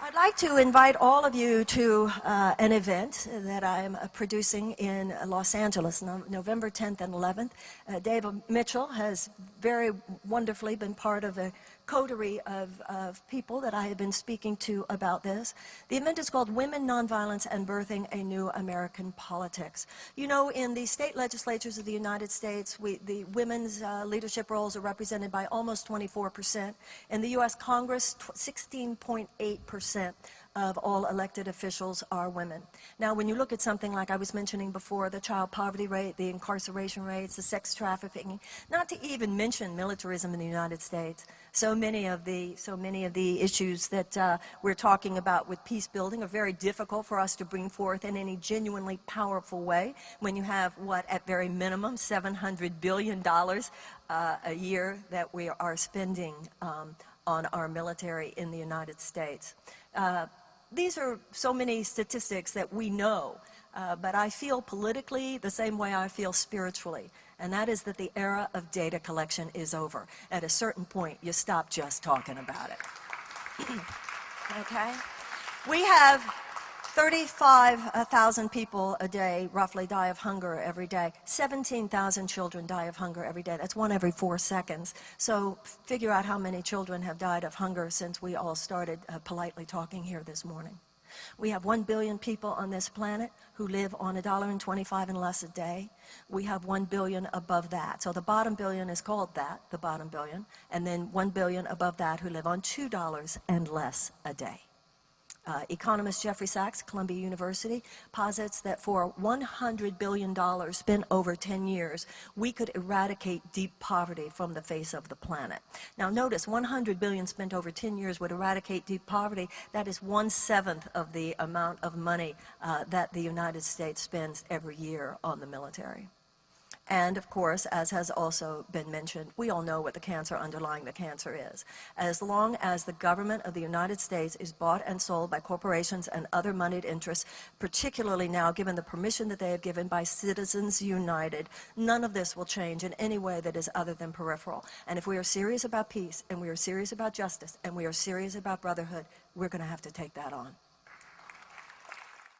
I'd like to invite all of you to an event that I'm producing in Los Angeles, November 10th and 11th. David Mitchell has very wonderfully been part of a coterie of people that I have been speaking to about this. The event is called Women, Nonviolence, and Birthing a New American Politics. You know, in the state legislatures of the United States, the women's leadership roles are represented by almost 24%. In the U.S. Congress, 16.8% of all elected officials are women. Now, when you look at something like I was mentioning before, the child poverty rate, the incarceration rates, the sex trafficking, not to even mention militarism in the United States, so many of the issues that we're talking about with peace building are very difficult for us to bring forth in any genuinely powerful way when you have, what, at very minimum, $700 billion a year that we are spending on our military in the United States. These are so many statistics that we know, but I feel politically the same way I feel spiritually, and that is that the era of data collection is over. At a certain point, you stop just talking about it. Okay? We have 35,000 people a day roughly die of hunger every day. 17,000 children die of hunger every day. That's 1 every 4 seconds. So figure out how many children have died of hunger since we all started politely talking here this morning. We have 1 billion people on this planet who live on $1.25 and less a day. We have 1 billion above that. So the bottom billion is called that, the bottom billion, and then 1 billion above that who live on $2 and less a day. Economist Jeffrey Sachs, Columbia University, posits that for $100 billion spent over 10 years, we could eradicate deep poverty from the face of the planet. Now notice, $100 billion spent over 10 years would eradicate deep poverty. That is 1/7 of the amount of money that the United States spends every year on the military. And of course, as has also been mentioned, we all know what the cancer underlying the cancer is. As long as the government of the United States is bought and sold by corporations and other moneyed interests, particularly now given the permission that they have given by Citizens United, none of this will change in any way that is other than peripheral. And if we are serious about peace, and we are serious about justice, and we are serious about brotherhood, we're going to have to take that on.